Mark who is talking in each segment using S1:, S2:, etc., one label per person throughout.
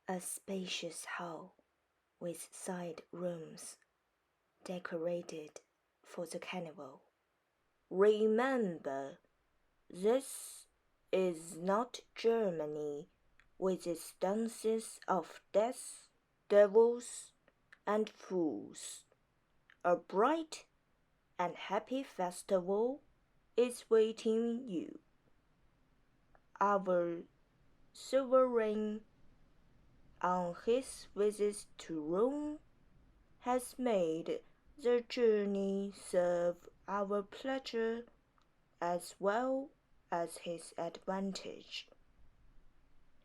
S1: a spacious hall with side rooms decorated for the carnival. Remember, this is not Germany with its dances of death, devils, and fools. A bright and happy festival is waiting you. Our sovereign, on his visit to Rome, has made the journey serve our pleasure as well as his advantage,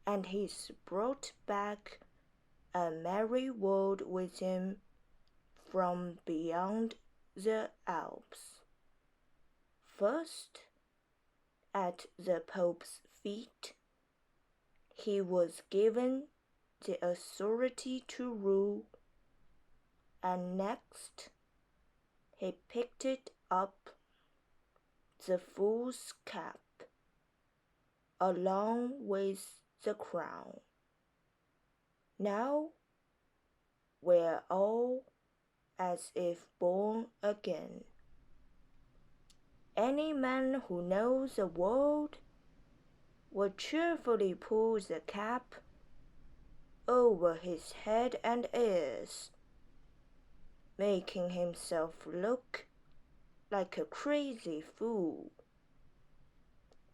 S1: and he's brought back a merry world with him from beyond the Alps. First, at the Pope's feet, he was given the authority to rule, and next he picked up the fool's cap along with the crown. Now we're all as if born again. Any man who knows the world will cheerfully pull the cap over his head and ears, making himself look like a crazy fool,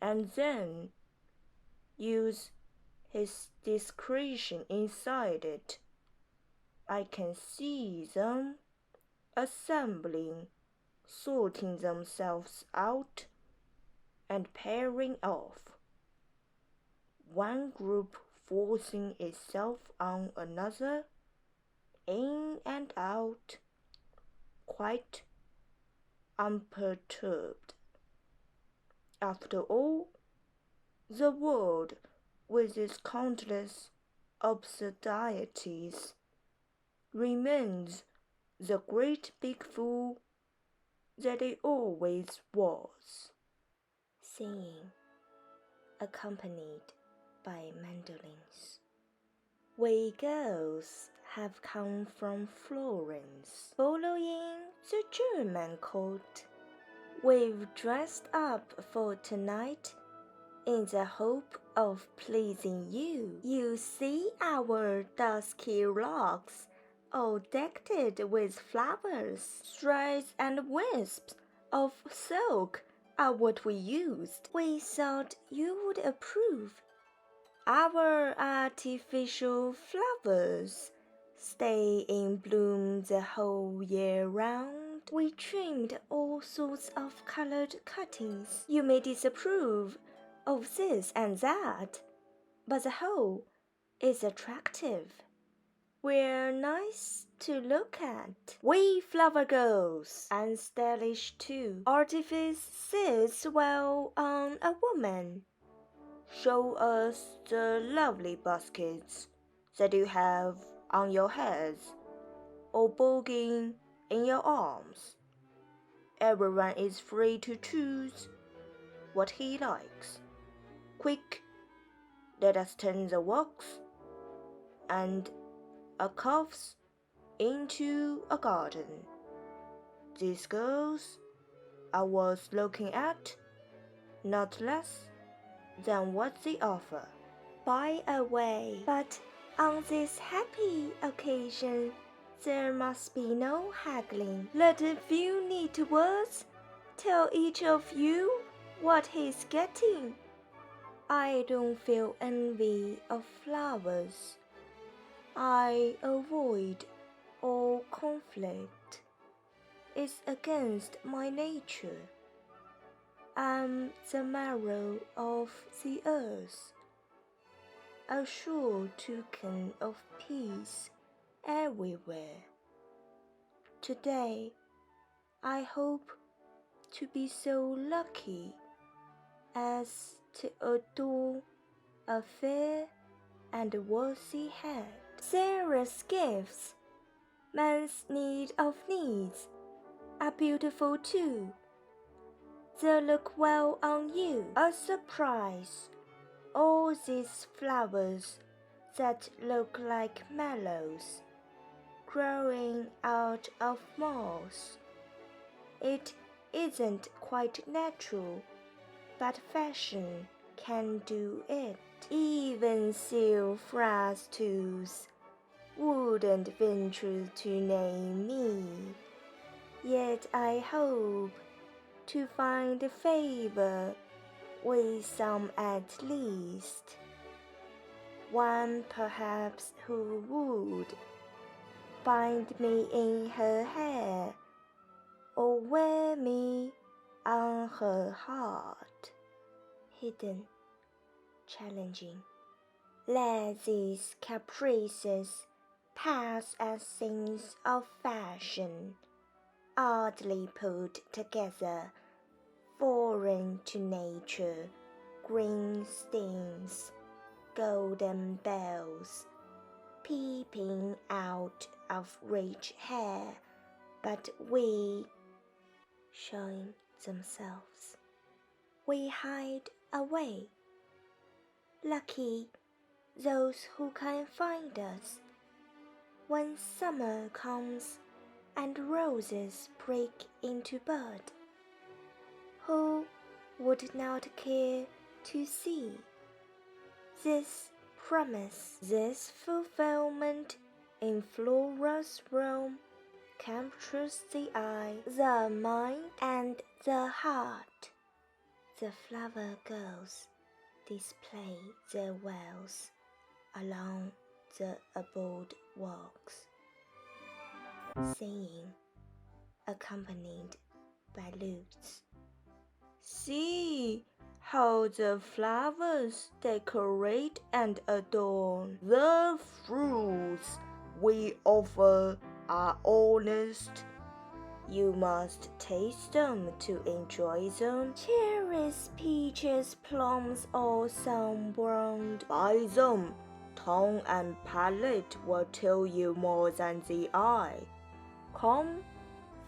S1: and then use his discretion inside it. I can see them assembling, sorting themselves out, and pairing off, one group forcing itself on another, in and out, quite unperturbed. After all, the world, with its countless absurdities, remains the great big fool that it always was. Singing, accompanied by mandolins. We girls have come from Florence, following the German court. We've dressed up for tonight in the hope of pleasing you. You see our dusky locks all decked with flowers. Threads and wisps of silk are what we used. We thought you would approve. Our artificial flowers stay in bloom the whole year round. We trimmed all sorts of colored cuttings. You may disapprove of this and that, but the whole is attractive. We're nice to look at. We flower girls, and stylish too. Artifice sits well on a woman. Show us the lovely baskets that you have on your heads or bogging in your arms. Everyone is free to choose what he likes. Quick, let us turn the walks and alcoves into a garden. These girls I was looking at, not less than what they offer. By the way, but on this happy occasion, there must be no haggling. Let a few neat words tell each of you what he's getting. I don't feel envy of flowers. I avoid all conflict. It's against my nature. I'm the marrow of the earth, a sure token of peace everywhere. Today, I hope to be so lucky as to adore a fair and worthy head. Sarah's gifts, man's need of needs, are beautiful too. They'll look well on you. A surprise. All these flowers that look like mallows growing out of moss. It isn't quite natural, but fashion can do it. Even FAUST wouldn't venture to name me. Yet I hope to find favor with some at least. One perhaps who would bind me in her hair or wear me on her heart. Hidden, challenging. Let these caprices pass as things of fashion, oddly put together, foreign to nature, green steams, golden bells, peeping out of rich hair, but we, showing themselves, we hide away. Lucky those who can find us when summer comes and roses break into bud. Who would not care to see this promise, this fulfillment in Flora's realm captures the eye, the mind, and the heart. The flower girls display their wealth along the abode walks, singing, accompanied by lutes. See how the flowers decorate and adorn. The fruits we offer are honest. You must taste them to enjoy them. Cherries, peaches, plums, or sun-browned. Buy them. Tongue and palate will tell you more than the eye. Come,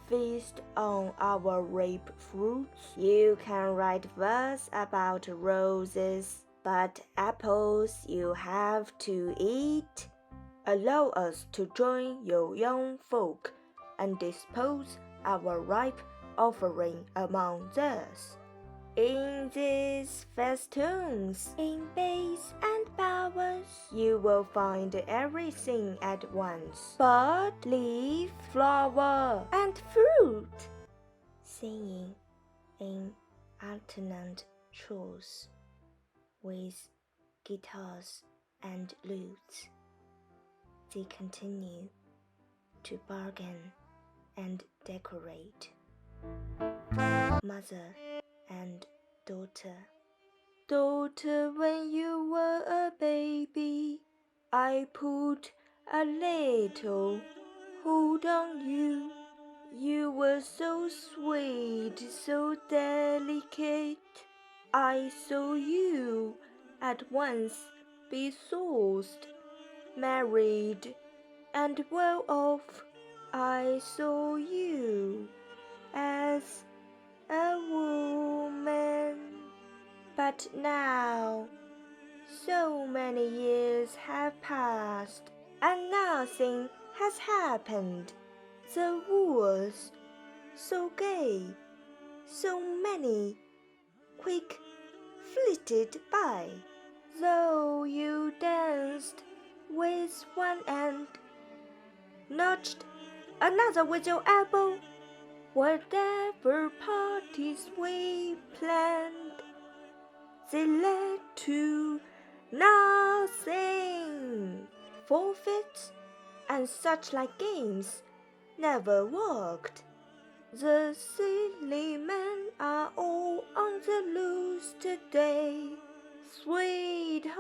S1: feast on our ripe fruits. You can write verse about roses, but apples you have to eat. Allow us to join your young folk and dispose our ripe offering among theirs. In these festoons, in bays and bowers, you will find everything at once: bud, leaf, flower, and fruit, singing in alternate choice with guitars and lutes. They continue to bargain and decorate. Mother and daughter. Daughter, when you were a baby, I put a little hold on you. You were so sweet, so delicate. I saw you at once be sourced, married, and well off. I saw you as a woman. But now, so many years have passed, and nothing has happened. The wooers, so gay, so many, quick flitted by. Though you danced with one and nudged another with your elbow, whatever parties we planned, they led to nothing. Forfeits and such like games never worked. The silly men are all on the loose today. Sweetheart,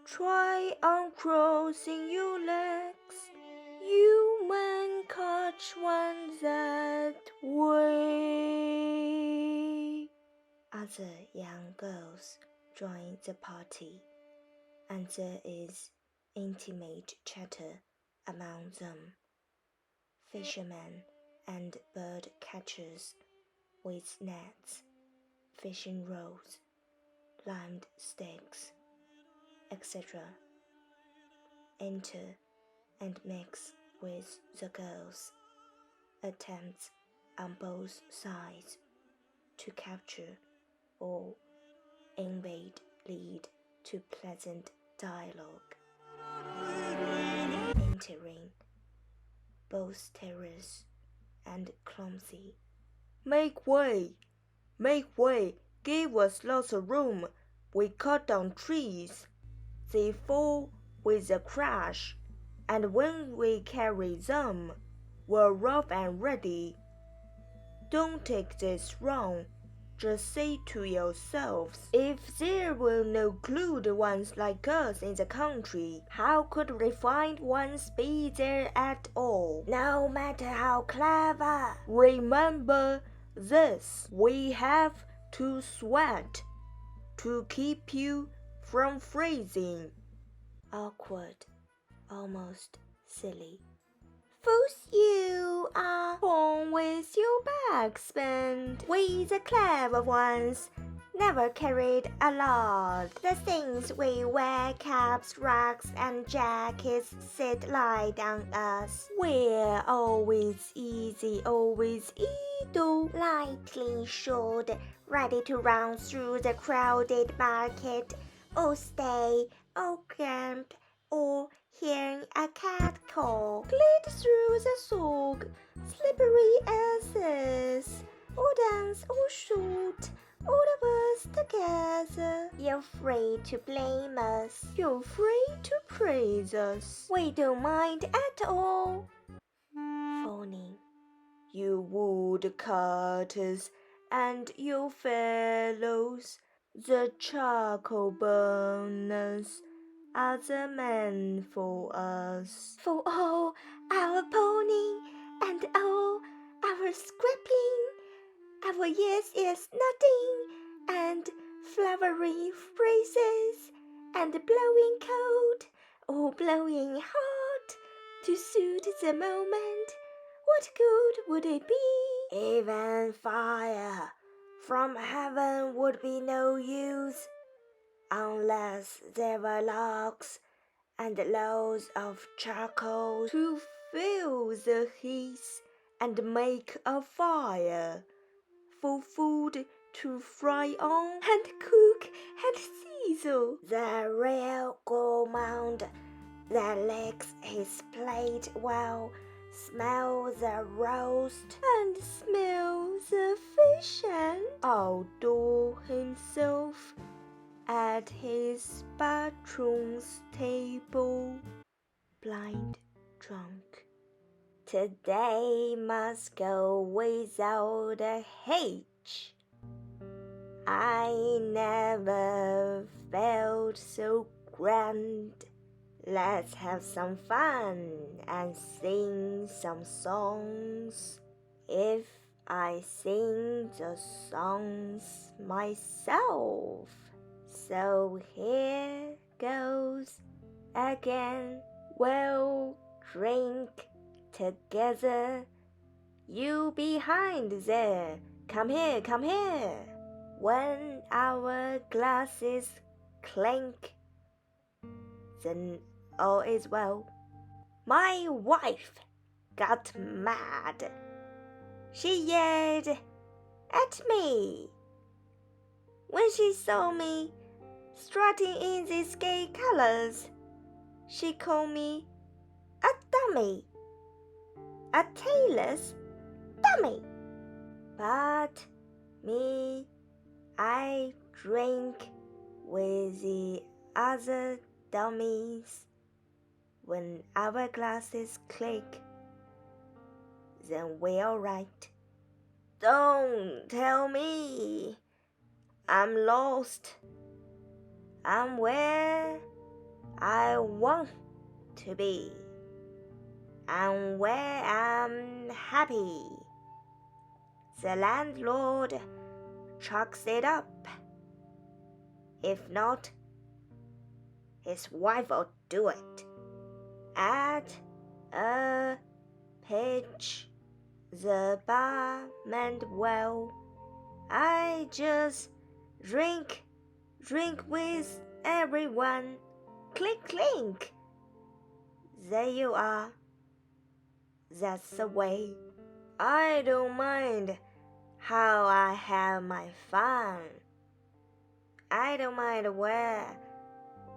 S1: try uncrossing your legs. You might catch one that way. Other young girls join the party, and there is intimate chatter among them. Fishermen and bird catchers with nets, fishing rods, limed sticks, etc. Enter and mix with the girls. Attempts on both sides to capture or invade lead to pleasant dialogue. Entering, both terrors and clumsy. Make way! Make way! Give us lots of room! We cut down trees. They fall with a crash, and when we carry them, we're rough and ready. Don't take this wrong. Just say to yourselves, if there were no glued ones like us in the country, how could refined ones be there at all? No matter how clever. Remember this, we have to sweat to keep you from freezing. Awkward, almost silly. Fools you are born with your back bent. We the clever ones never carried a lot. The things we wear, caps, rags, and jackets sit light on us. We're always easy, always idle, lightly shod, ready to run through the crowded market, or stay, or camp, or hearing a cat call, glide through the fog, slippery asses, or dance or shoot, all of us together. You're free to blame us, you're free to praise us. We don't mind at all. Phoning, you woodcutters and you fellows, the charcoal burners are the men for us. For all our pony and all our scrapping, our yes is nothing, and flowery phrases, and blowing cold or blowing hot to suit the moment, what good would it be? Even fire from heaven would be no use, unless there were logs and loads of charcoal to fill the heath and make a fire, for food to fry on and cook and sizzle. The real gourmand that licks his plate well, smell the roast and smell the fish, and outdo himself at his patron's table, blind drunk. Today must go without a hitch. I never felt so grand. Let's have some fun and sing some songs. If I sing the songs myself. So here goes again. We'll drink together. You behind there, come here, come here. When our glasses clink, then all is well. My wife got mad. She yelled at me when she saw me strutting in these gay colors. She called me a dummy, a tailor's dummy. But me, I drink with the other dummies. When our glasses click, then we're all right. Don't tell me I'm lost. I'm where I want to be. I'm where I'm happy. The landlord chucks it up. If not, his wife will do it. At a pitch, the barman well. I just drink with everyone. clink, clink. There you are. That's the way. I don't mind how I have my fun. I don't mind where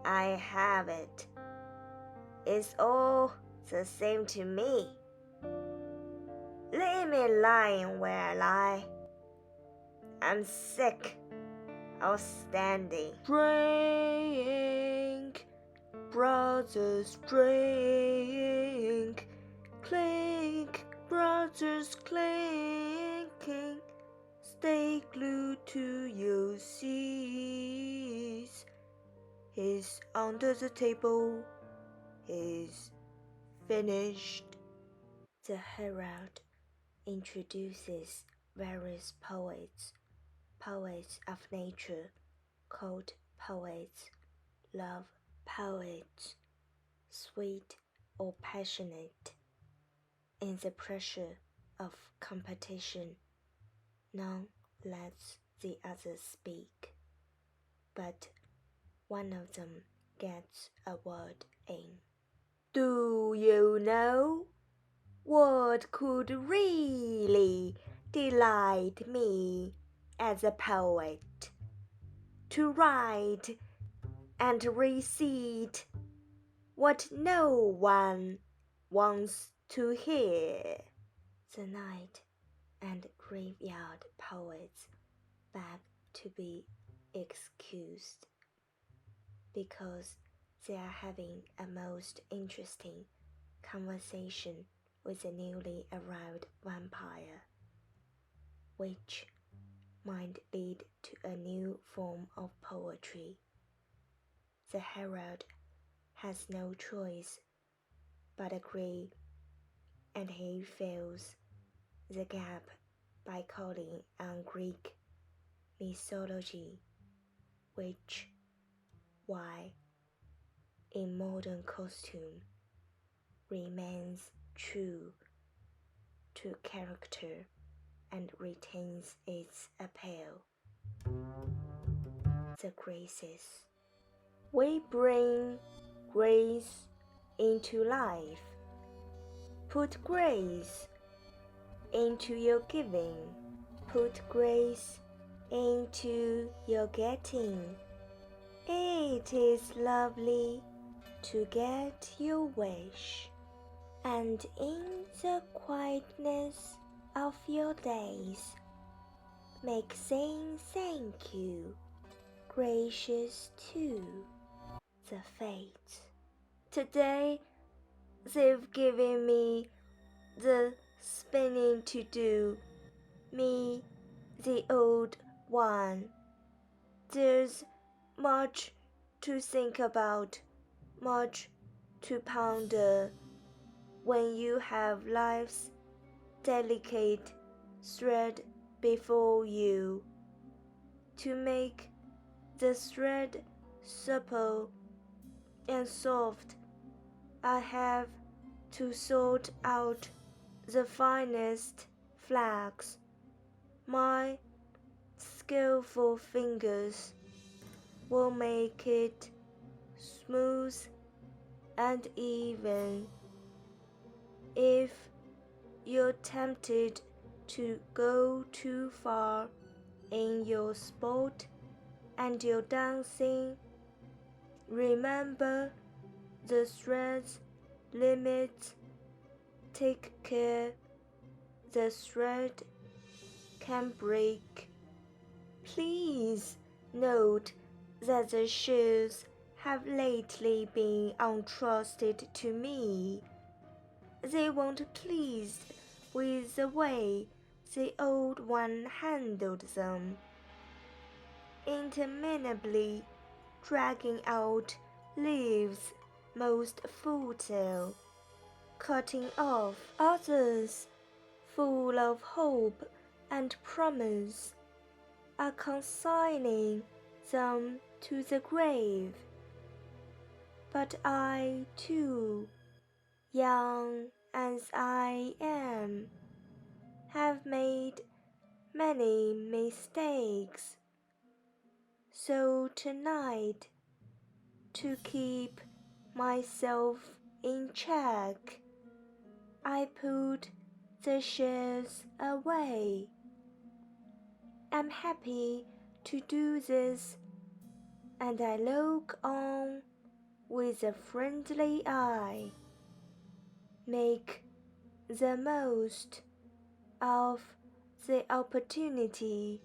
S1: I have it. It's all the same to me. Leave me lying where I lie. I'm sick of standing. Drink, brothers, drink. Clink, brothers, clinking. Stay glued to your seats. He's under the table. He's finished. The herald introduces various poets of nature, cold poets, love poets, sweet or passionate. In the pressure of competition, none lets the others speak, but one of them gets a word in. Do you know what could really delight me as a poet? To write and recite what no one wants to hear. The night and graveyard poets beg to be excused because they are having a most interesting conversation with a newly arrived vampire, which might lead to a new form of poetry. The herald has no choice but agree, and he fills the gap by calling on Greek mythology, which, while in modern costume, remains true to character and retains its appeal. The graces. We bring grace into life. Put grace into your giving. Put grace into your getting. It is lovely to get your wish, and in the quietness of your days, make saying thank you gracious too. The fates. Today they've given me the spinning to do, me, the old one. There's much to think about, much to ponder, when you have life's delicate thread before you. To make the thread supple and soft, I have to sort out the finest flags. My skillful fingers will make it smooth and even. If you're tempted to go too far in your sport and your dancing, remember the thread's limits. Take care, the thread can break. Please note that the shoes have lately been entrusted to me. They weren't pleased with the way the old one handled them, interminably dragging out leaves most futile, cutting off others full of hope and promise, are consigning them to the grave. But I, too, young as I am, have made many mistakes. So tonight, to keep myself in check. I put the shells away. I'm happy to do this, and I look on with a friendly eye. Make the most of the opportunity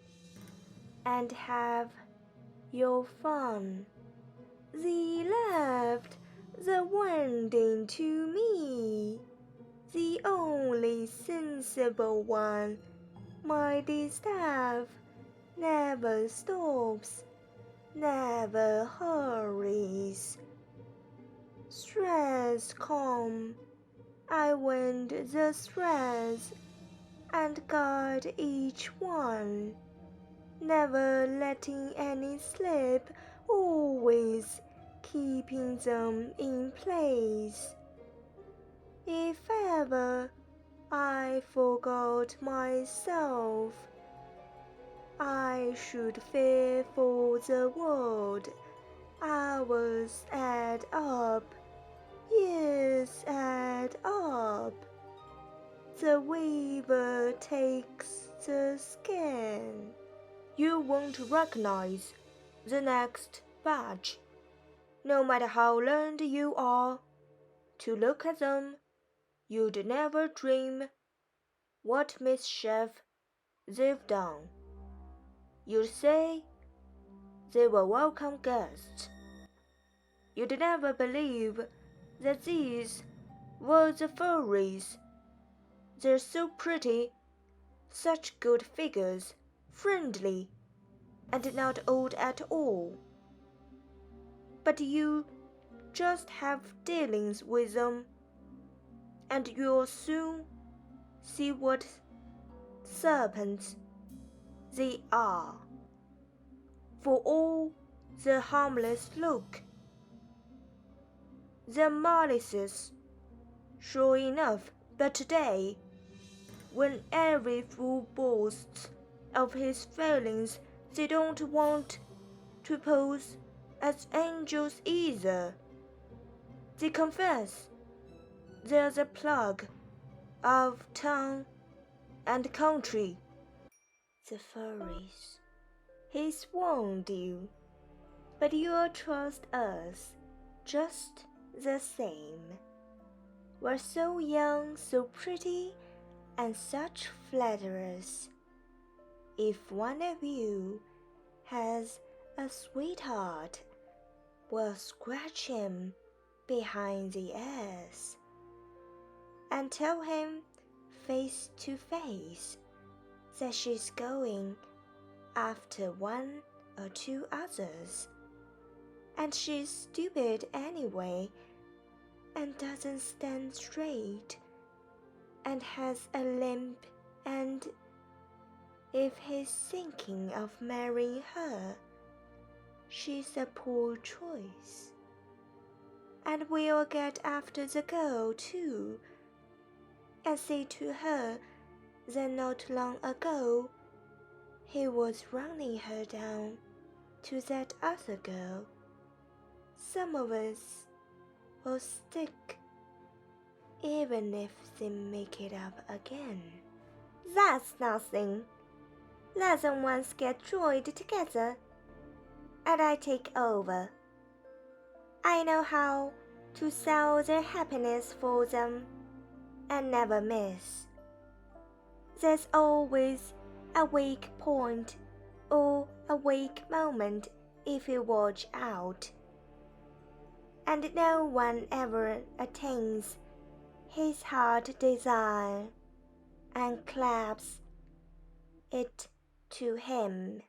S1: and have your fun. They left the winding to me, the only sensible one. My distaff never stops, never hurries. Threads come, I wind the threads and guide each one, never letting any slip, always keeping them in place. If ever I forgot myself, I should fear for the world. Hours add up, years add up. The weaver takes the skin. You won't recognize the next batch, no matter how learned you are. To look at them, you'd never dream what mischief they've done. You'd say they were welcome guests. You'd never believe that these were the furries. They're so pretty, such good figures, friendly, and not old at all. But you just have dealings with them, and you'll soon see what serpents they are. For all the harmless look, they're malicious, sure enough. But today, when every fool boasts of his failings, they don't want to pose as angels either. They confess there's a plague of tongue and country. The furries, he's warned you, but you'll trust us just the same. We're so young, so pretty, and such flatterers. If one of you has a sweetheart, we'll scratch him behind the ears and tell him face to face that she's going after one or two others, and she's stupid anyway, and doesn't stand straight, and has a limp, and if he's thinking of marrying her, she's a poor choice. And we'll get after the girl too, and say to her that not long ago he was running her down to that other girl. Some of us will stick, even if they make it up again. That's nothing. Let them once get joined together, and I take over. I know how to sell their happiness for them, and never miss. There's always a weak point or a weak moment if you watch out, and no one ever attains his heart desire and claps it to him,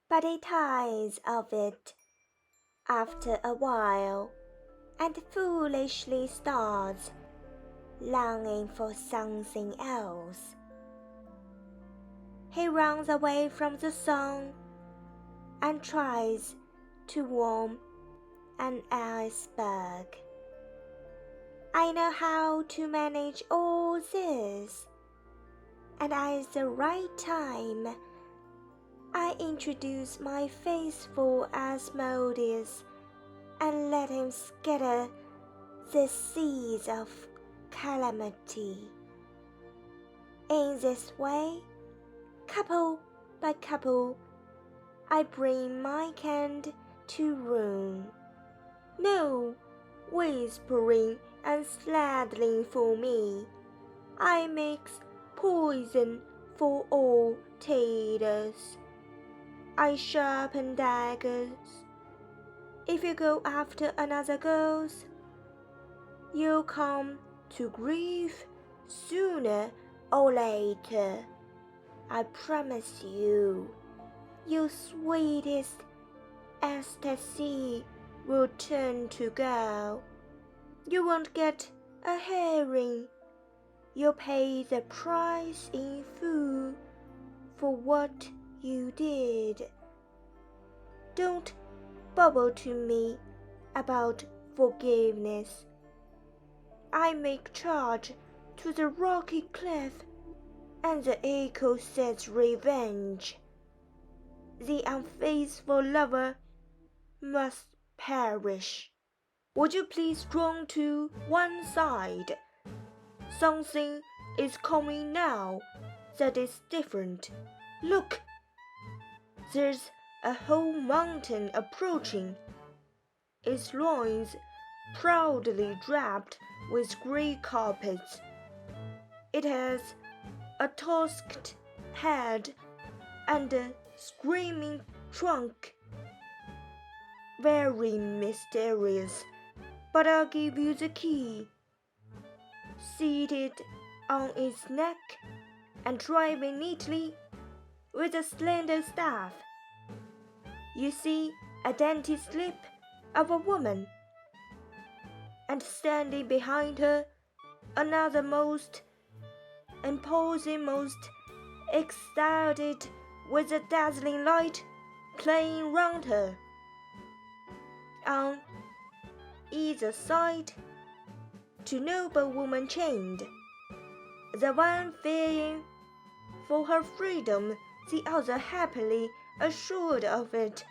S1: but he tires of it after a while and foolishly starts longing for something else. He runs away from the sun and tries to warm an iceberg. I know how to manage all this, and at the right time, I introduce my faithful Asmodeus and let him scatter the seeds of calamity. In this way, couple by couple, I bring my kind to ruin. No whispering and sladdling for me. I mix poison for all taters. I sharpen daggers. If you go after another girl's, you'll come to grief sooner or later. I promise you, your sweetest ecstasy will turn to gall. You won't get a herring. You'll pay the price in full for what you did. Don't bubble to me about forgiveness. I make charge to the rocky cliff, and the echo says revenge. The unfaithful lover must perish. Would you please draw to one side? Something is coming now that is different. Look! There's a whole mountain approaching, its loins proudly draped with grey carpets. It has a tusked head and a screaming trunk. Very mysterious, but I'll give you the key. Seated on its neck and driving neatly with a slender staff, you see a dainty slip of a woman, and standing behind her, another most imposing, most excited, with a dazzling light playing round her. On either side, two noble women chained, the one fearing for her freedom, the other happily assured of it.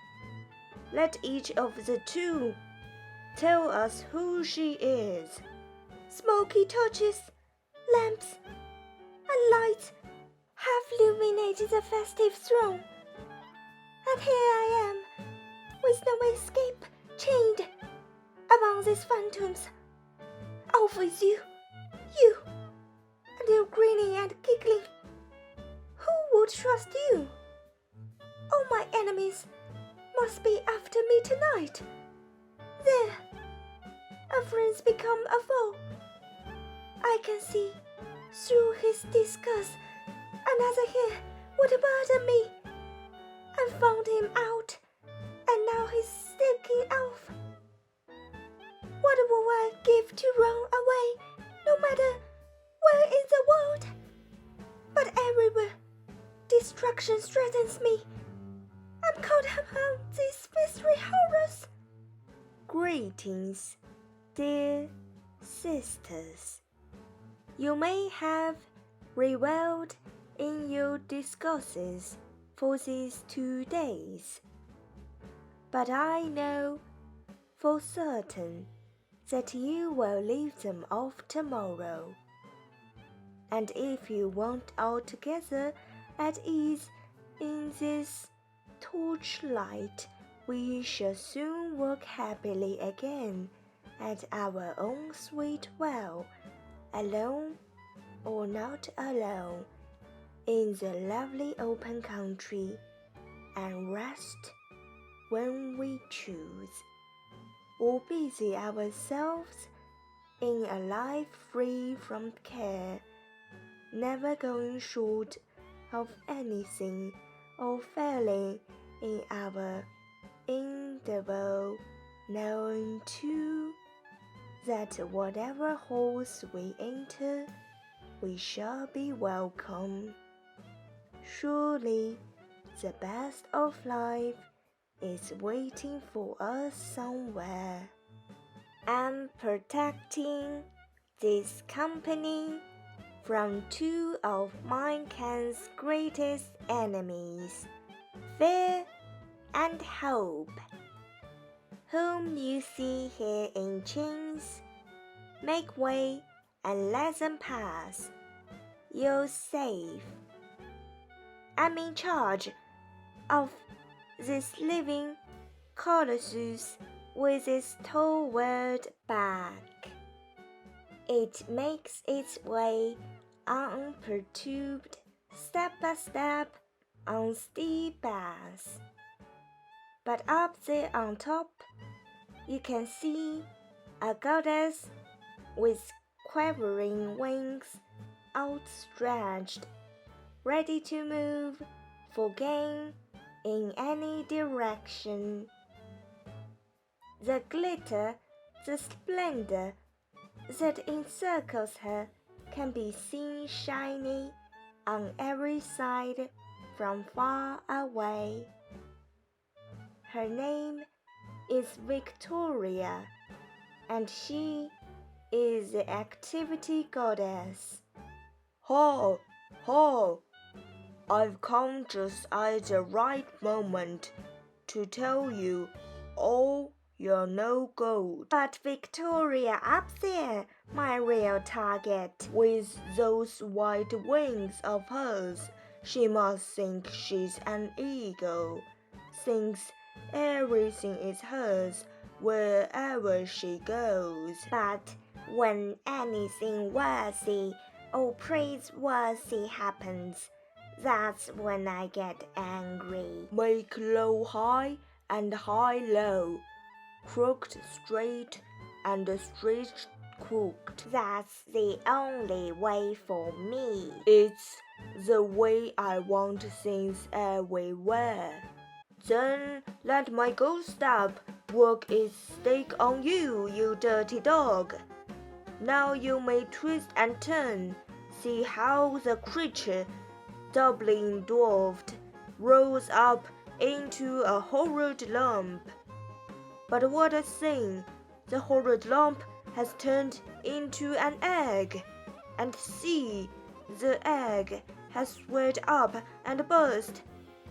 S1: Let each of the two tell us who she is. Smoky torches, lamps, and lights have illuminated the festive throne, and here I am, with no escape, chained among these phantoms. Off with you, and you're grinning and giggling. Who would trust you? All my enemies must be after me tonight. There, a friend's become a foe. I can see through his disgust another here would murder me. I found him out, and now he's sneaking off. What will I give to run away, no matter where in the world? But everywhere, destruction threatens me. I'm caught among these mystery horrors. Greetings, dear sisters. You may have revelled in your discourses for these 2 days, but I know for certain that you will leave them off tomorrow. And if you weren't altogether at ease in this torchlight, we shall soon walk happily again at our own sweet will, alone or not alone, in the lovely open country, and rest when we choose, or busy ourselves in a life free from care, never going short of anything or failing in our endeavor, knowing too that whatever halls we enter, we shall be welcome. Surely the best of life is waiting for us somewhere, and protecting this company from 2 of mankind's greatest enemies, fear and hope, whom you see here in chains, Make way and let them pass. You're safe. I'm in charge of this living colossus with its toward back. It makes its way unperturbed, step by step, on steep paths. But up there on top, you can see a goddess with quivering wings outstretched, ready to move for gain in any direction. The glitter, the splendor that encircles her can be seen shining on every side from far away. Her name is Victoria, and she is the activity goddess.
S2: Ho, ho! I've come just at the right moment to tell you all you're no good.
S1: But Victoria up there, my real target.
S2: With those white wings of hers, she must think she's an eagle, thinks everything is hers wherever she goes.
S1: But when anything worthy or praiseworthy happens, that's when I get angry.
S2: Make low high and high low, crooked straight and straight crooked.
S1: That's the only way for me.
S2: It's the way I want things everywhere. Then let my ghost stab work its stake on you, you dirty dog. Now you may twist and turn, see how the creature, doubling dwarfed, rolls up into a horrid lump. But what a thing! The horrid lump has turned into an egg, and see, the egg has swelled up and burst,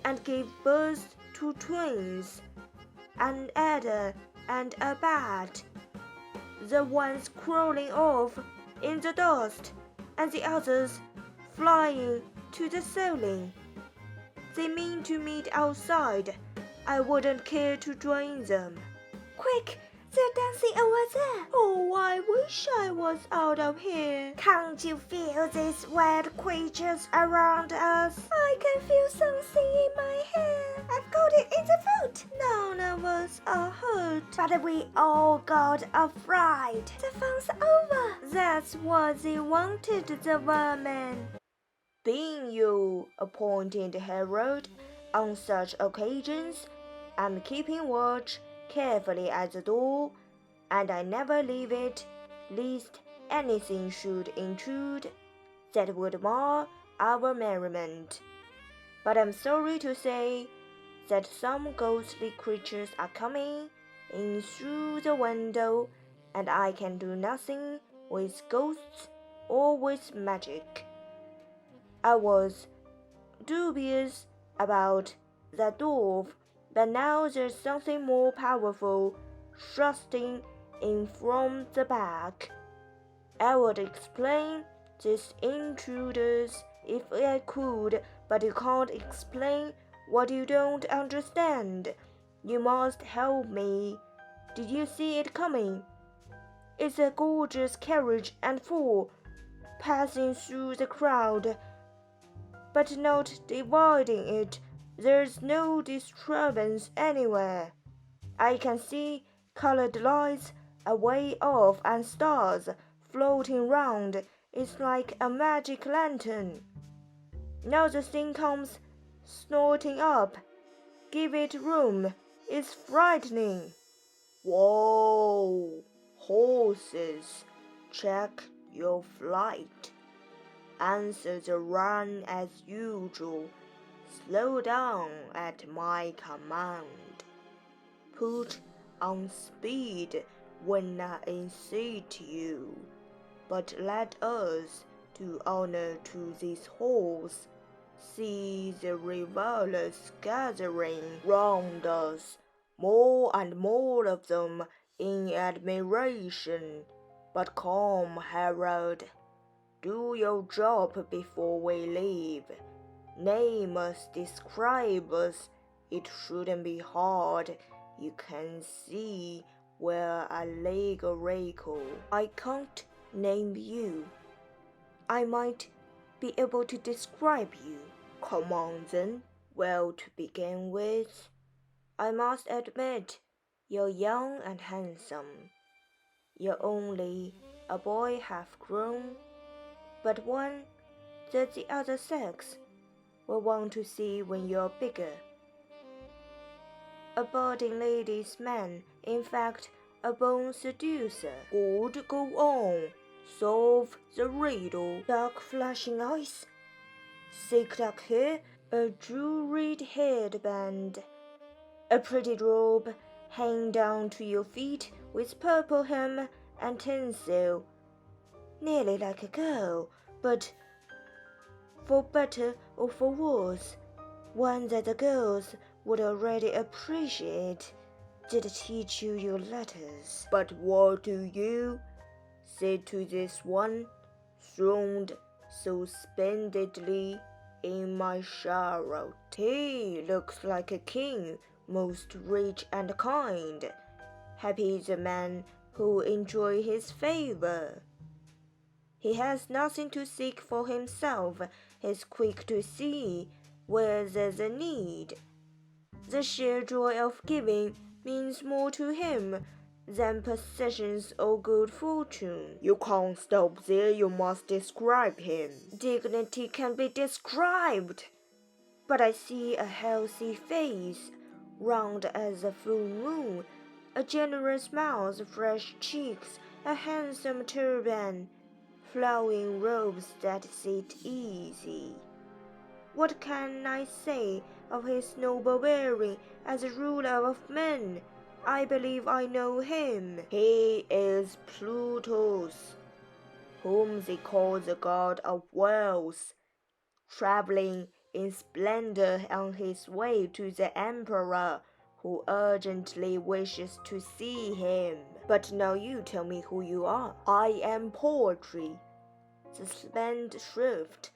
S2: and gave birth to twins, an adder and a bat, the ones crawling off in the dust, and the others flying to the ceiling. They mean to meet outside. I wouldn't care to join them.
S1: Quick! They're dancing over there.
S2: Oh, I wish I was out of here.
S1: Can't you feel these wild creatures around us? I can feel something in my hair. I've got it in the foot.
S2: None of us are hurt.
S1: But we all got a fright. The fun's over.
S2: That's what they wanted, the vermin. Being you, appointed herald, on such occasions, I'm keeping watch carefully at the door, and I never leave it, lest anything should intrude that would mar our merriment. But I'm sorry to say that some ghostly creatures are coming in through the window, and I can do nothing with ghosts or with magic. I was dubious about the dwarf, but now there's something more powerful thrusting in from the back. I would explain these intruders if I could, but you can't explain what you don't understand. You must help me. Did you see it coming? It's a gorgeous carriage and four, passing through the crowd, but not dividing it. There's no disturbance anywhere. I can see colored lights away off and stars floating round. It's like a magic lantern. Now the thing comes snorting up. Give it room. It's frightening. Whoa! Horses, check your flight. Answer the run as usual. Slow down at my command. Put on speed when I incite you. But let us do honor to these halls. See the revelers gathering round us, more and more of them in admiration.
S1: But come, Harold, do your job before we leave. Name us, describe us. It shouldn't be hard. You can see we're a legal record. I can't name you. I might be able to describe you. Come on then. Well, to begin with, I must admit, you're young and handsome. You're only a boy half grown, but one that the other sex will want to see when you're bigger. A budding ladies' man, in fact, a born seducer. Good, go on. Solve the riddle. Dark flashing eyes, thick dark hair, a jewelried headband, a pretty robe hanging down to your feet with purple hem and tinsel, nearly like a girl, but for better or for worse, one that the girls would already appreciate, did teach you your letters. But what do you say to this one, throned so splendidly in my Charlotte? He looks like a king, most rich and kind. Happy is the man who enjoy his favor. He has nothing to seek for himself. He's quick to see where there's a need. The sheer joy of giving means more to him than possessions or good fortune. You can't stop there, you must describe him. Dignity can be described. But I see a healthy face, round as a full moon, a generous mouth, fresh cheeks, a handsome turban, flowing robes that sit easy. What can I say of his noble bearing as a ruler of men? I believe I know him. He is Plutus, whom they call the god of wealth, traveling in splendor on his way to the emperor, who urgently wishes to see him. But now you tell me who you are. I am poetry, the spendthrift,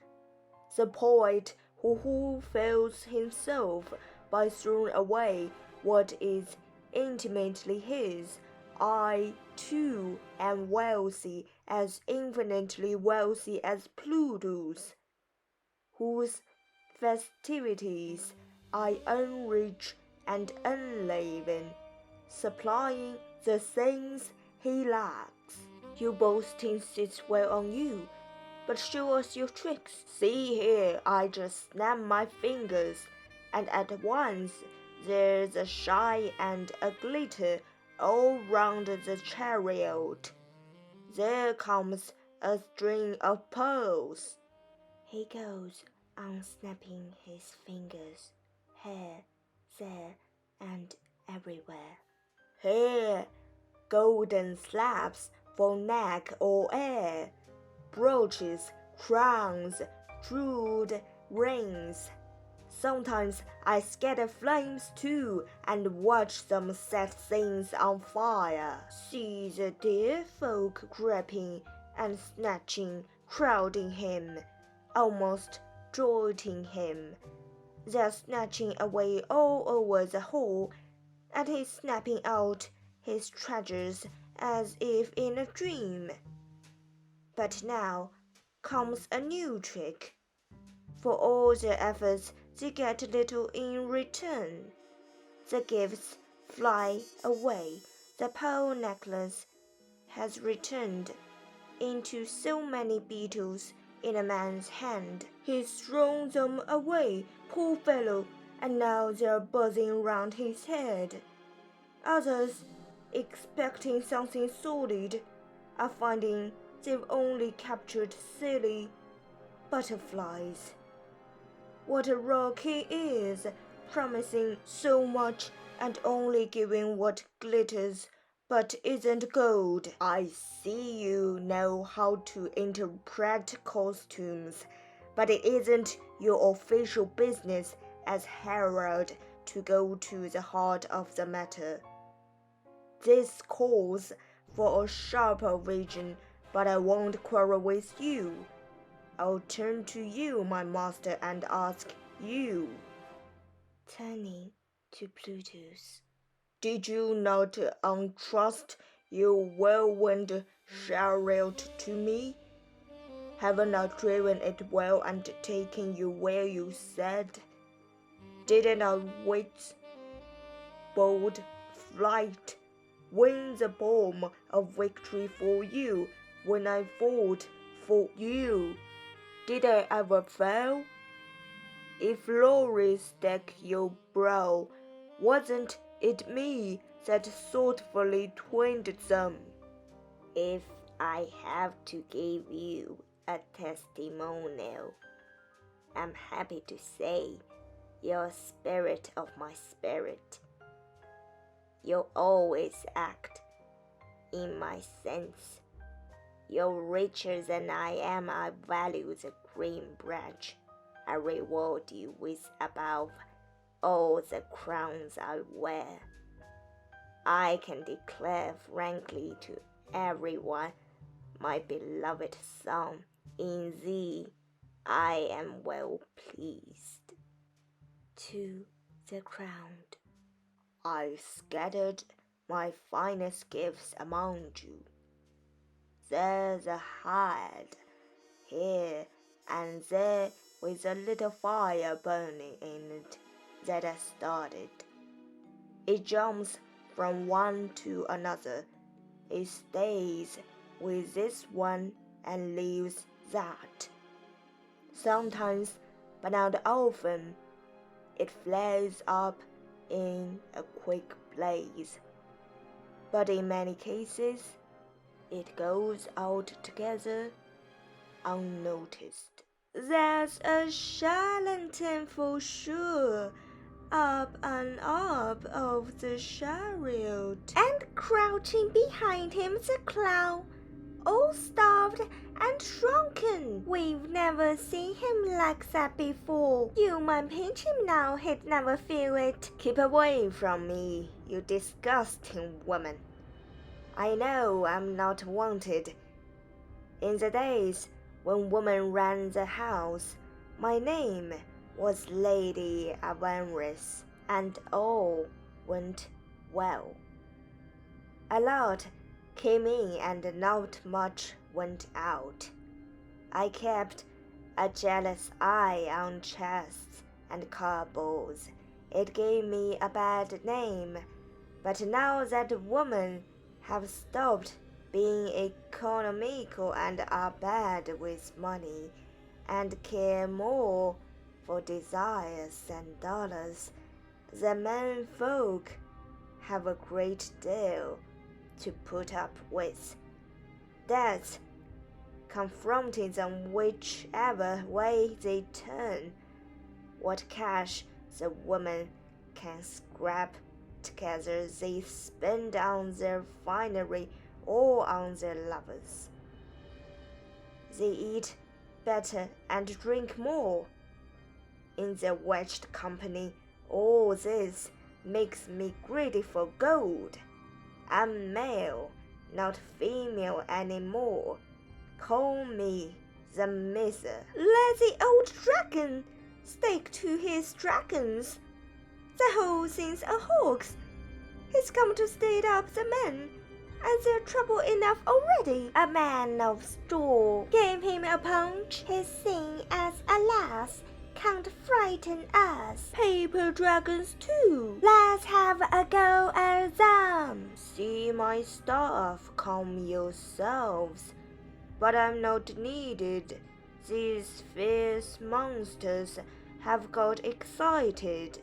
S1: the poet who feels himself by throwing away what is intimately his. I, too, am wealthy, as infinitely wealthy as Plutus, whose festivities I enrich and enliven, supplying the things he lacks. Your boasting sits well on you, but show us your tricks. See here, I just snap my fingers, and at once there's a shine and a glitter all round the chariot. There comes a string of pearls. He goes on snapping his fingers, here, there, and everywhere. Here, golden slabs for neck or ear, brooches, crowns, jeweled rings. Sometimes I scatter flames too and watch them set things on fire. See the dear folk grabbing and snatching, crowding him, almost jolting him. They're snatching away all over the hall, and he's snapping out his treasures as if in a dream. But now comes a new trick. For all their efforts, they get little in return. The gifts fly away. The pearl necklace has returned into so many beetles in a man's hand. He's thrown them away, poor fellow, and now they're buzzing round his head. Others, expecting something solid, are finding they've only captured silly butterflies. What a rogue he is, promising so much and only giving what glitters but isn't gold. I see you know how to interpret costumes, but it isn't your official business as herald to go to the heart of the matter. This calls for a sharper vision, but I won't quarrel with you. I'll turn to you, my master, and ask you.
S2: Turning to Plutus.
S1: Did you not entrust your whirlwind chariot to me? Haven't I driven it well and taken you where you said? Didn't I wait bold flight, win the balm of victory for you when I fought for you? Did I ever fail? If glory stack your brow, wasn't it me that thoughtfully twinned them?
S2: If I have to give you a testimonial, I'm happy to say you're spirit of my spirit. You always act in my sense. You're richer than I am. I value the green branch. I reward you with above all the crowns I wear. I can declare frankly to everyone, my beloved son, in thee I am well pleased. To the crowned.
S1: I scattered my finest gifts among you. There's a head here and there with a little fire burning in it that I started. It jumps from one to another. It stays with this one and leaves that. Sometimes, but not often, it flares up in a quick blaze. But in many cases, it goes out together unnoticed.
S2: That's a charlatan for sure. Up and up of the chariot, and crouching behind him the clown, all starved and shrunken. We've never seen him like that before. You might pinch him now, he'd never feel it.
S1: Keep away from me, you disgusting woman. I know I'm not wanted. In the days when women ran the house, my name was Lady Avaris, and all went well. A lot came in and not much went out. I kept a jealous eye on chests and cupboards. It gave me a bad name, but now that women have stopped being economical and are bad with money and care more for desires than dollars, the men folk have a great deal to put up with. That's confronting them whichever way they turn. What cash the women can scrap together they spend on their finery or on their lovers. They eat better and drink more. In their wretched company, all this makes me greedy for gold. I'm male, not female anymore. Call me the miser.
S2: Let the old dragon stick to his dragons. The whole thing's a hoax. He's come to stir up the men, and they're trouble enough already. A man of straw gave him a punch. His thing as alas can't frighten us. Paper dragons too. Let's have a go at them.
S1: See my staff, calm yourselves. But I'm not needed. These fierce monsters have got excited.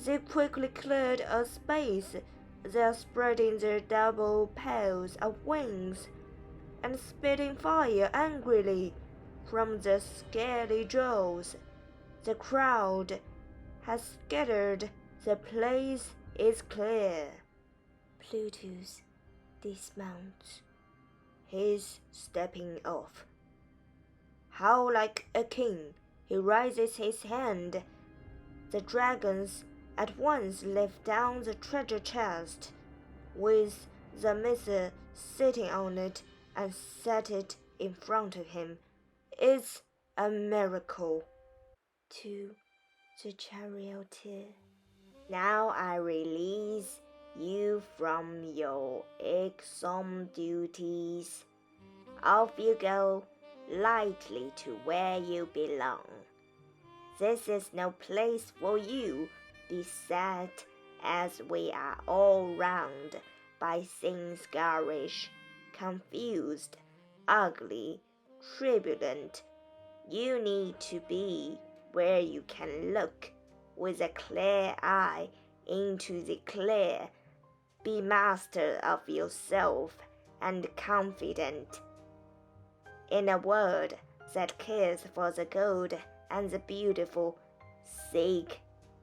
S1: They quickly cleared a space. They're spreading their double pails of wings and spitting fire angrily from their scaly jaws. The crowd has scattered. The place is clear.
S2: Plutus dismounts.
S1: He's stepping off. How like a king, he raises his hand. The dragons at once lift down the treasure chest. With
S2: the mister sitting on it and set it in front of him. It's a miracle. To the charioteer. Now I release you from your irksome duties. Off you go, lightly to where you belong. This is no place for you, beset as we are all round by things garish, confused, ugly, turbulent. You need to be where you can look with a clear eye into the clear. Be master of yourself and confident. In a world that cares for the good and the beautiful, seek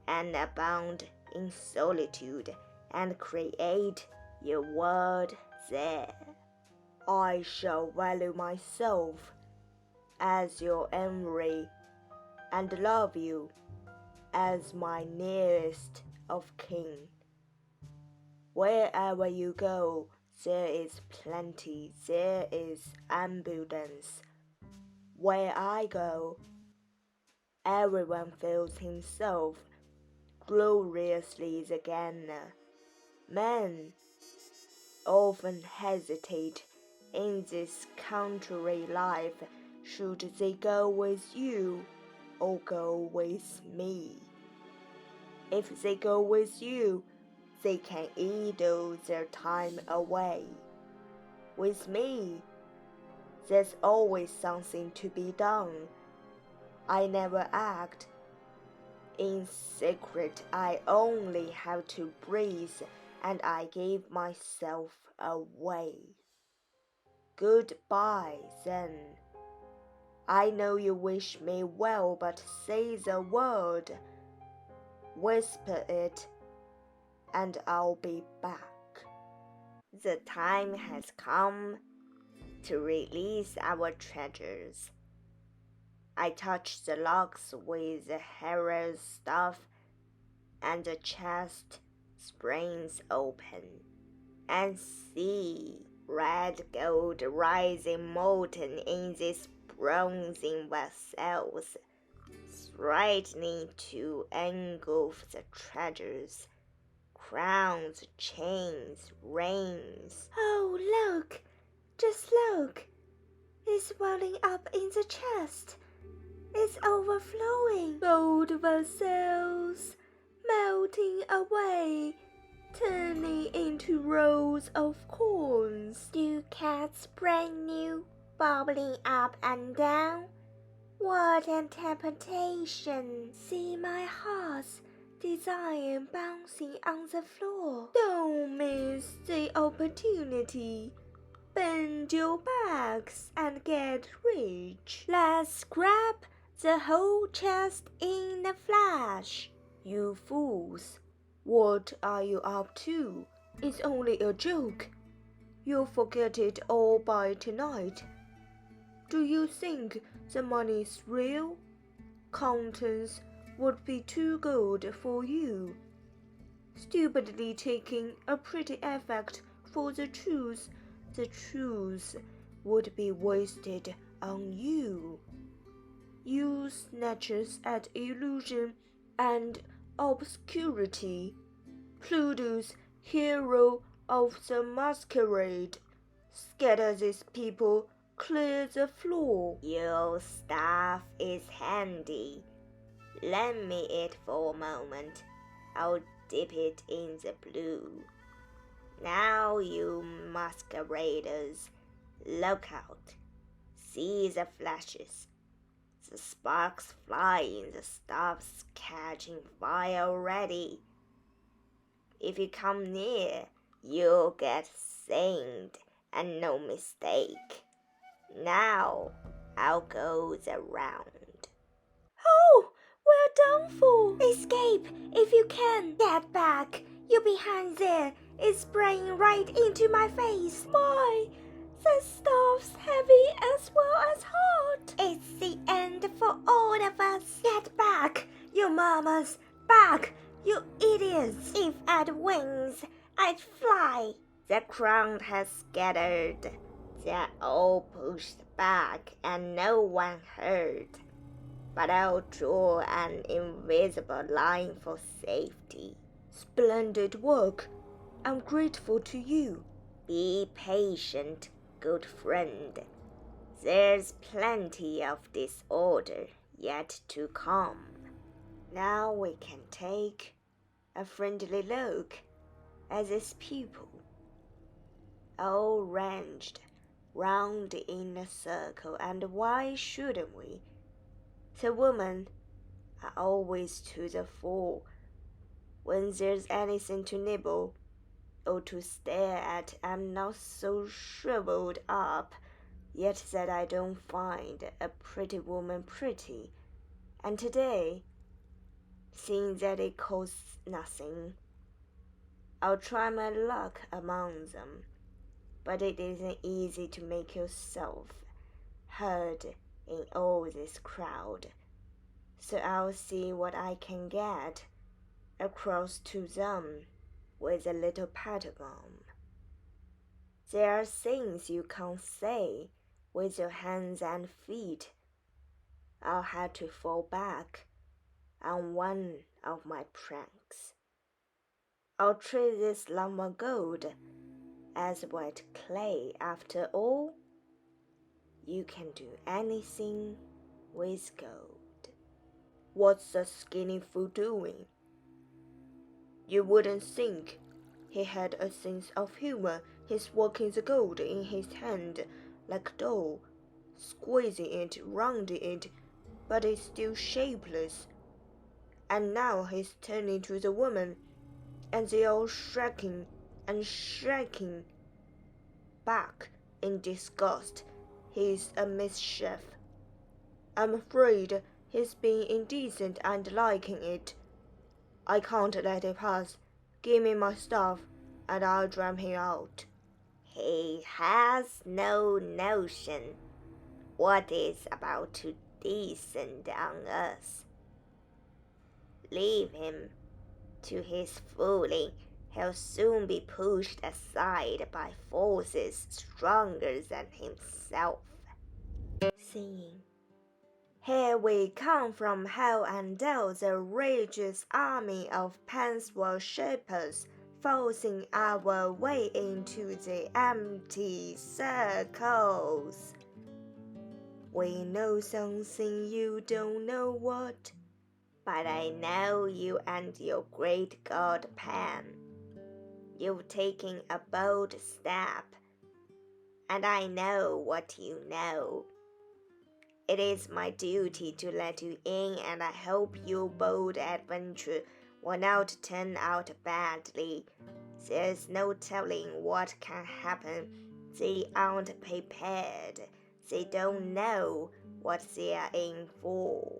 S2: and abound in solitude and create your world there. I shall value myself as your envy and love you as my nearest of kin. Wherever you go, there is plenty, there is abundance. Where I go, everyone feels himself gloriously the gainer. Men often hesitate in this country life. Should they go with you or go with me? If they go with you, they can idle their time away. With me, there's always something to be done. I never act in secret. I only have to breathe, and I give myself away. Goodbye, then. I know you wish me well, but say the word. Whisper it, and I'll be back. The time has come to release our treasures. I touch the locks with the hero's staff, and the chest springs open, and see red gold rising molten in these bronzing vessels, threatening to engulf the treasures, crowns, chains, rings.
S1: Oh, look! Just look! It's welling up in the chest. It's overflowing. Gold vessels melting away, turning into rolls of coins. Ducats brand new, bubbling up and down. What an temptation! See my heart's desire bouncing on the floor. Don't miss the opportunity. Bend your backs and get rich. Let's grab the whole chest in a flash. You fools, what are you up to? It's only a joke. You'll forget it all by tonight. Do you think the money's real? Contents would be too good for you. Stupidly taking a pretty effect for the truth would be wasted on you. You snatchers at illusion and obscurity, Pluto's hero of the masquerade, scatter these people, clear the floor.
S2: Your staff is handy. Lend me it for a moment. I'll dip it in the blue. Now, you masqueraders, look out. See the flashes. The sparks flying, the stuff's catching fire already. If you come near, you'll get singed, and no mistake. Now, I'll go the round.
S1: Oh, we're done for! Escape if you can! Get back! You're behind there! It's spraying right into my face! My, that stuff's heavy as well as hot! It's the end for all of us! Get back, you mamas! Back, you idiots! If I'd wings, I'd fly!
S2: The crowd has scattered. They're all pushed back and no one hurt. But I'll draw an invisible line for safety.
S1: Splendid work. I'm grateful to you.
S2: Be patient, good friend. There's plenty of disorder yet to come. Now we can take a friendly look at this people, all ranged round in a circle, and why shouldn't we? The women are always to the fore when there's anything to nibble or to stare at. I'm not so shriveled up yet that I don't find a pretty woman pretty, and today, seeing that it costs nothing, I'll try my luck among them, but it isn't easy to make yourself heard in all this crowd, so I'll see what I can get across to them with a little pantomime. There are things you can't say with your hands and feet. I'll have to fall back on one of my pranks. I'll treat this llama gold as wet clay. After all, you can do anything with gold.
S1: What's the skinny fool doing? You wouldn't think he had a sense of humor. He's working the gold in his hand like a doll, squeezing it, rounding it, but it's still shapeless. And now he's turning to the woman, and they're all shrieking and shrieking back in disgust. He's a mischief. I'm afraid he's being indecent and liking it. I can't let it pass. Give me my stuff, and I'll drum him out.
S2: He has no notion what is about to descend on us. Leave him to his fooling. He'll soon be pushed aside by forces stronger than himself.
S1: Singing. Here we come from hell and down, the religious army of Pan's worshippers, forcing our way into the empty circles. We know something you don't know what,
S2: but I know you and your great god Pan. You've taken a bold step, and I know what you know. It is my duty to let you in, and I hope your bold adventure will not turn out badly. There's no telling what can happen. They aren't prepared. They don't know what they are in for.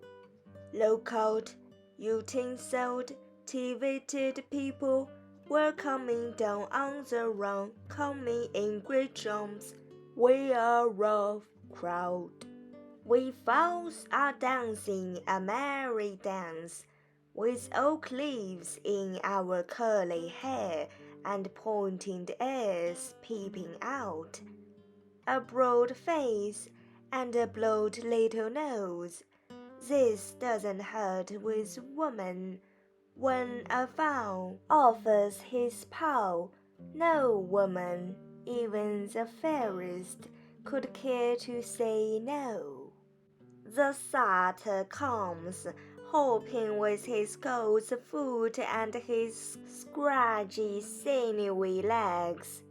S1: Look out, you tinselled, TV'd people. We're coming down on the run, coming in great jumps. We are a rough crowd. We fowls are dancing a merry dance, with oak leaves in our curly hair and pointed ears peeping out, a broad face and a broad little nose. This doesn't hurt with woman. When a fowl offers his paw, no woman, even the fairest, could care to say no. The satyr comes, hopping with his goat's foot and his scraggy, sinewy legs,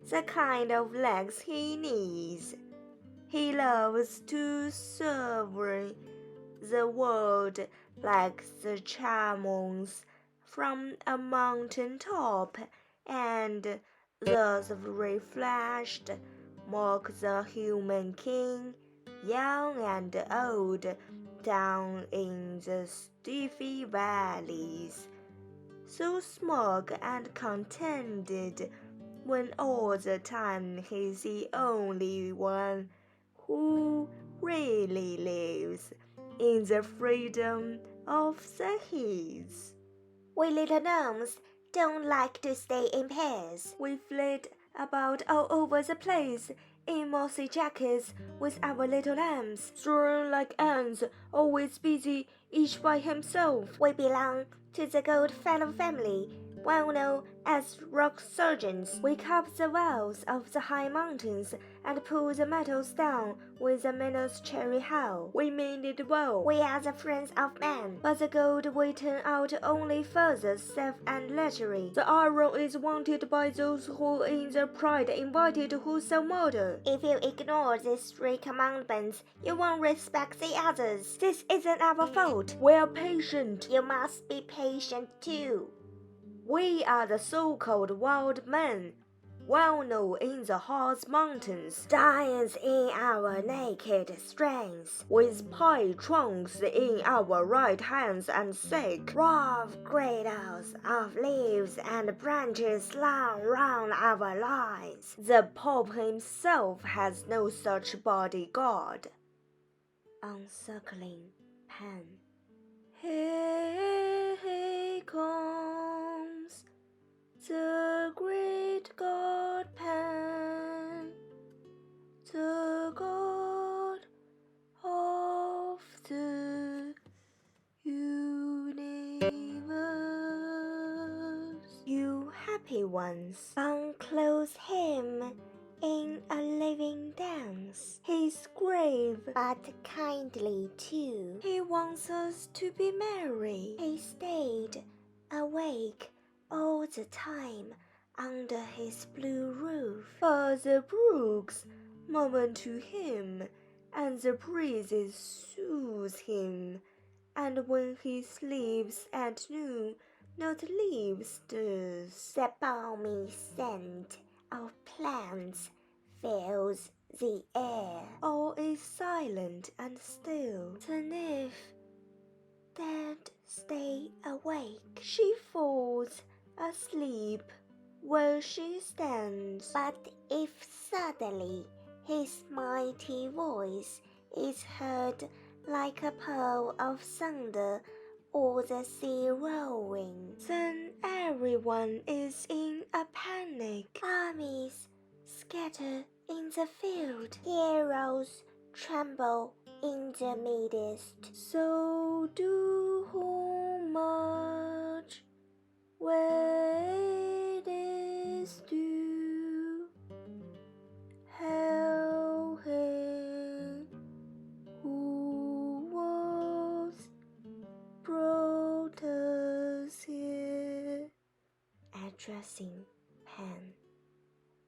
S1: the kind of legs he needs. He loves to survey the world like the chamons from a mountain top, and thus refreshed mock the human king, young and old, down in the stiffy valleys, so smug and contented, when all the time he's the only one who really lives in the freedom of the hills.
S2: We little gnomes don't like to stay in pairs.
S1: We flit
S2: about all over the place, in mossy jackets with our little lambs,
S1: thrown like ants, always busy, each by himself.
S2: We belong to the Goldfellow family, well known as rock surgeons. We carve the walls of the high mountains and pull the metals down with a miner's cherry hoe.
S1: We mean it well.
S2: We are the friends of man, but the gold we turn out only furthers self and lechery.
S1: The iron is wanted by those who in their pride invited wholesale murder.
S2: If you ignore these 3 commandments, you won't respect the others. This isn't our fault.
S1: We are patient.
S2: You must be patient too.
S1: We are the so-called wild men, well known in the Harz Mountains,
S2: giants in our naked strength,
S1: with pine trunks in our right hands and sick,
S2: rough cradles of leaves and branches slung round our loins.
S1: The Pope himself has no such bodyguard.
S2: Uncircling pen.
S1: Here he comes, the great God Pan, the God of the universe.
S2: You happy ones, unclothe him in a living dance.
S1: He's grave,
S2: but kindly too.
S1: He wants us to be merry.
S2: He stayed awake all the time under his blue roof.
S1: But the brooks murmur to him, and the breezes soothe him, and when he sleeps at noon, not a leaf stirs.
S2: The balmy scent of plants fills the air.
S1: All is silent and still.
S2: The nymph daren't stay awake.
S1: She falls asleep where she stands.
S2: But if suddenly his mighty voice is heard like a peal of thunder or the sea rolling,
S1: then everyone is in a panic.
S2: Armies scatter in the field. Heroes tremble in the midst.
S1: So do who march where it is due. Hail him who was brought us here.
S2: Addressing Pan.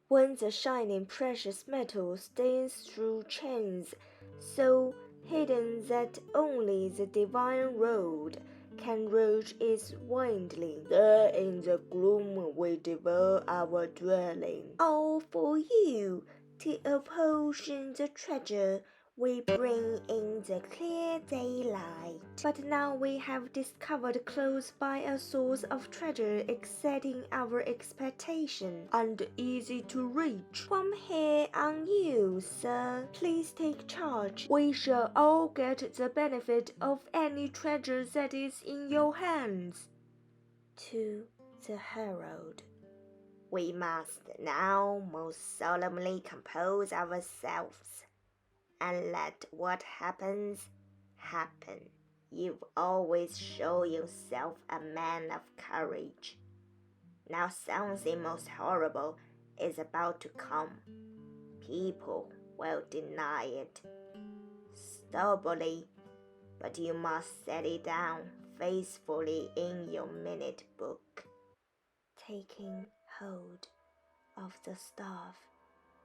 S1: When the shining precious metal stains through chains, so hidden that only the divine road can reach its winding, there in the gloom we devour our dwelling.
S2: All for you, to apportion the treasure we bring in the clear daylight.
S1: But now we have discovered close by a source of treasure exceeding our expectation, and easy to reach.
S2: From here on you, sir,
S1: please take charge. We shall all get the benefit of any treasure that is in your hands.
S2: To the herald. We must now most solemnly compose ourselves, and let what happens, happen. You've always shown yourself a man of courage. Now something most horrible is about to come. People will deny it stubbornly, but you must set it down faithfully in your minute book. Taking hold of the staff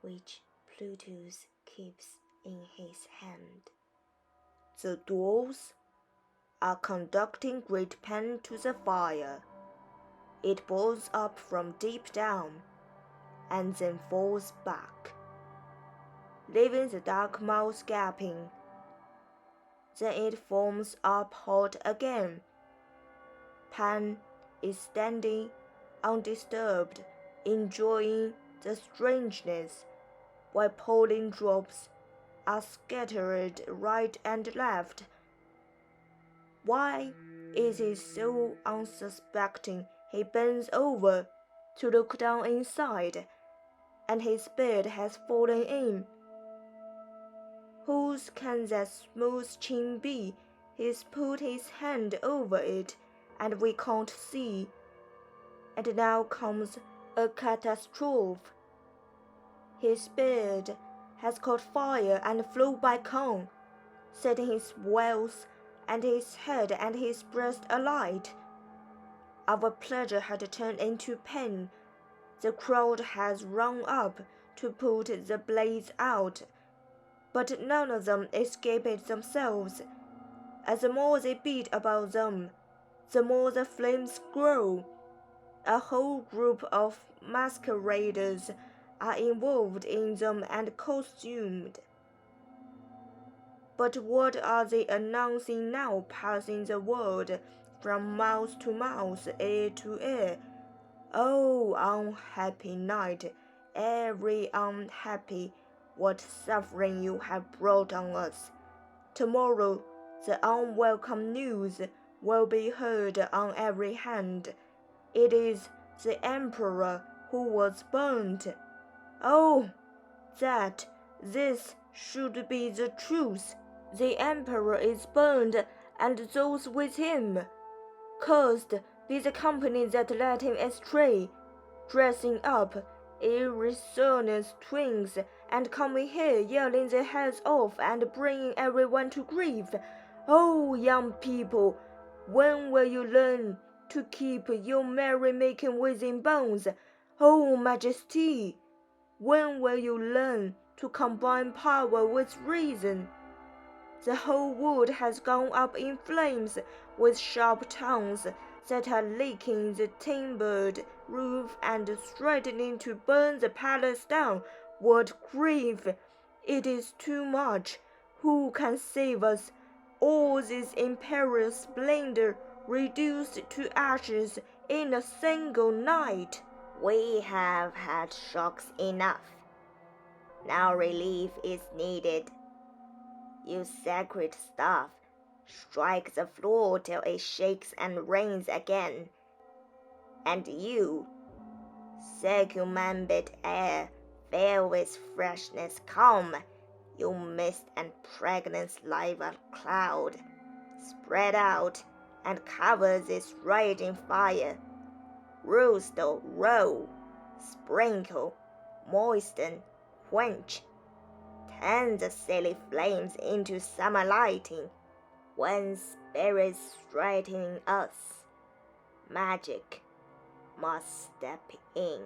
S2: which Plutus keeps in his hand.
S1: The dwarfs are conducting great Pan to the fire. It boils up from deep down, and then falls back, leaving the dark mouth gaping. Then it foams up hot again. Pan is standing undisturbed, enjoying the strangeness, while pollen drops are scattered right and left. Why is he so unsuspecting? He bends over to look down inside,
S2: and his beard has fallen in. Whose can that smooth chin be? He's put his hand over it, and we can't see. And now comes a catastrophe. His beard has caught fire and flew back on, setting his wealth and his head and his breast alight. Our pleasure had turned into pain. The crowd has run up to put the blaze out, but none of them escaped themselves. As the more they beat about them, the more the flames grow. A whole group of masqueraders are involved in them and costumed. But what are they announcing now, passing the word from mouth to mouth, ear to ear? Oh, unhappy night, every unhappy, what suffering you have brought on us. Tomorrow, the unwelcome news will be heard on every hand. It is the emperor who was burnt. Oh, that this should be the truth. The emperor is burned, and those with him. Cursed be the company that led him astray, dressing up irresonant twins and coming here yelling their heads off and bringing everyone to grief. Oh, young people, when will you learn to keep your merrymaking within bounds? Oh, Majesty, when will you learn to combine power with reason? The whole wood has gone up in flames, with sharp tongues that are licking the timbered roof and threatening to burn the palace down. What grief! It is too much. Who can save us? All this imperial splendor reduced to ashes in a single night.
S1: We have had shocks enough. Now relief is needed. You sacred stuff, strike the floor till it shakes and rains again. And you, circumambient air, fill with freshness, come, you mist and pregnant lava cloud, spread out and cover this raging fire. Roustel, roll, sprinkle, moisten, quench. Turn the silly flames into summer lighting, when spirits threaten us. Magic must step in.